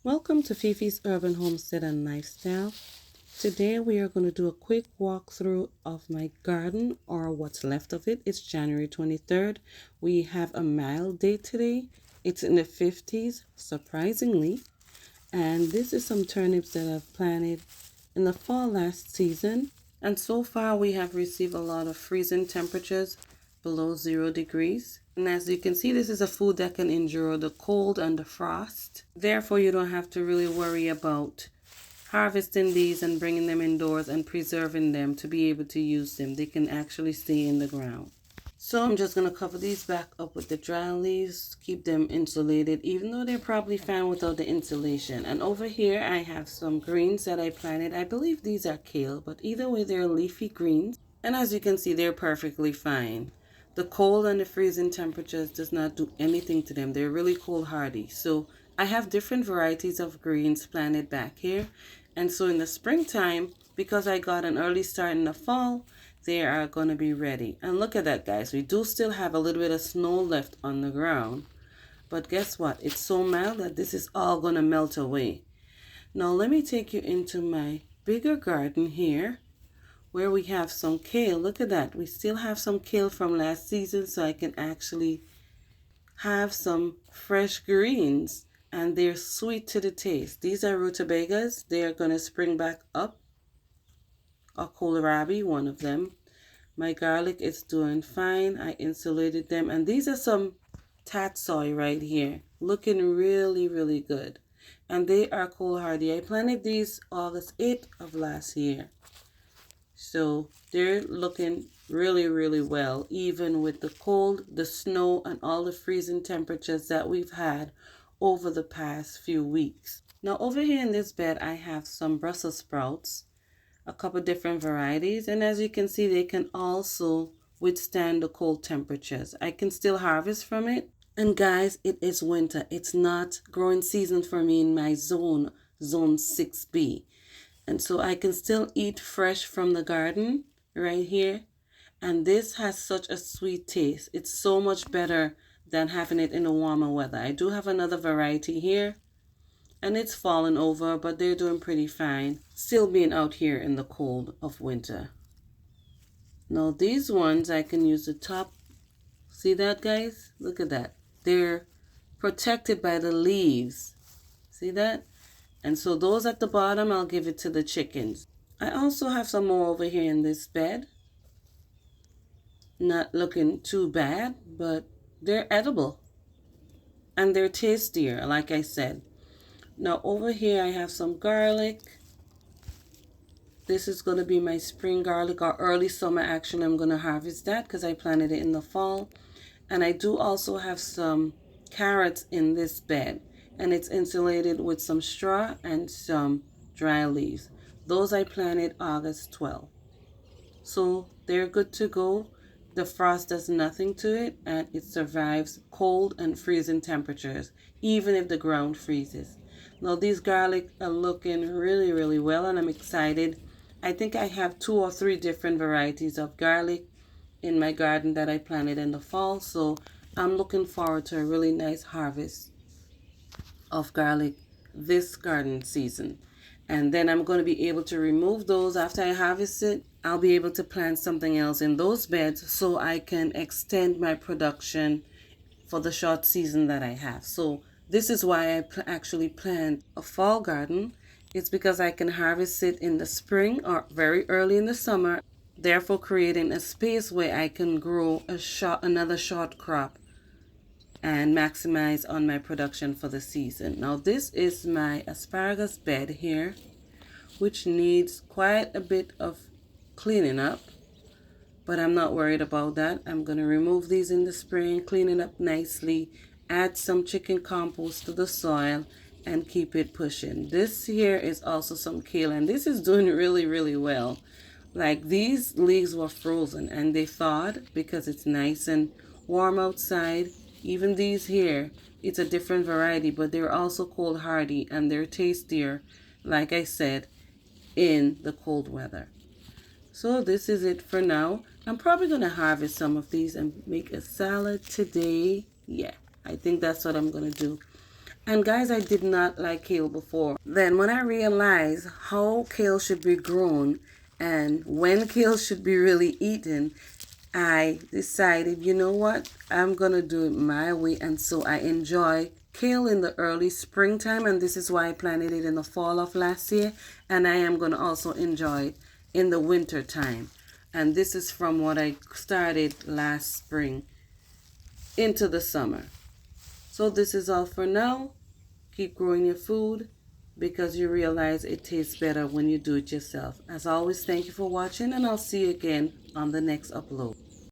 Welcome to Fifi's Urban Homestead and Lifestyle. Today we are going to do a quick walkthrough of my garden, or what's left of it. It's January 23rd. We have a mild day today. It's in the 50s, surprisingly. And this is some turnips that I've planted in the fall last season. And so far we have received a lot of freezing temperatures below 0 degrees. And as you can see, this is a food that can endure the cold and the frost. Therefore, you don't have to really worry about harvesting these and bringing them indoors and preserving them to be able to use them. They can actually stay in the ground. So I'm just going to cover these back up with the dry leaves, keep them insulated, even though they're probably fine without the insulation. And over here I have some greens that I planted. I believe these are kale, but either way they're leafy greens. And as you can see, they're perfectly fine. The cold and the freezing temperatures does not do anything to them. They're really cold hardy. So I have different varieties of greens planted back here. And so in the springtime, because I got an early start in the fall, they are going to be ready. And look at that, guys. We do still have a little bit of snow left on the ground. But guess what? It's so mild that this is all going to melt away. Now let me take you into my bigger garden here, where we have some kale. Look at that. We still have some kale from last season, so I can actually have some fresh greens. And they're sweet to the taste. These are rutabagas. They are going to spring back up. Or kohlrabi, one of them. My garlic is doing fine. I insulated them. And these are some tatsoi right here. Looking really, really good. And they are cold hardy. I planted these August 8th of last year. So they're looking really, really well, even with the cold, the snow, and all the freezing temperatures that we've had over the past few weeks. Now over here in this bed, I have some Brussels sprouts, a couple different varieties, and as you can see, they can also withstand the cold temperatures. I can still harvest from it. And guys, it is winter. It's not growing season for me in my zone 6B. And so I can still eat fresh from the garden right here. And this has such a sweet taste. It's so much better than having it in the warmer weather. I do have another variety here, and it's fallen over, but they're doing pretty fine, still being out here in the cold of winter. Now these ones, I can use the top. See that, guys? Look at that. They're protected by the leaves. See that? And so those at the bottom, I'll give it to the chickens. I also have some more over here in this bed. Not looking too bad, but they're edible. And they're tastier, like I said. Now over here I have some garlic. This is going to be my spring garlic, or early summer. Actually, I'm going to harvest that because I planted it in the fall. And I do also have some carrots in this bed. And it's insulated with some straw and some dry leaves. Those I planted August 12th. So they're good to go. The frost does nothing to it, and it survives cold and freezing temperatures, even if the ground freezes. Now these garlic are looking really, really well, and I'm excited. I think I have 2 or 3 different varieties of garlic in my garden that I planted in the fall, so I'm looking forward to a really nice harvest of garlic this garden season. And then I'm going to be able to remove those after I harvest it. I'll be able to plant something else in those beds so I can extend my production for the short season that I have. So this is why I actually plant a fall garden. It's because I can harvest it in the spring or very early in the summer, therefore creating a space where I can grow another short crop and maximize on my production for the season. Now this is my asparagus bed here, which needs quite a bit of cleaning up, but I'm not worried about that. I'm going to remove these in the spring, clean it up nicely, add some chicken compost to the soil, and keep it pushing. This here is also some kale, and this is doing really, really well. Like, these leaves were frozen and they thawed because it's nice and warm outside. Even these here, it's a different variety, but they're also cold hardy and they're tastier, like I said, in the cold weather. So this is it for now. I'm probably going to harvest some of these and make a salad today. Yeah, I think that's what I'm going to do. And guys, I did not like kale before. Then when I realized how kale should be grown and when kale should be really eaten, I decided, you know what, I'm gonna do it my way. And so I enjoy kale in the early springtime, and this is why I planted it in the fall of last year. And I am gonna also enjoy it in the winter time. And this is from what I started last spring into the summer. So this is all for now. Keep growing your food because you realize it tastes better when you do it yourself. As always, thank you for watching, and I'll see you again on the next upload.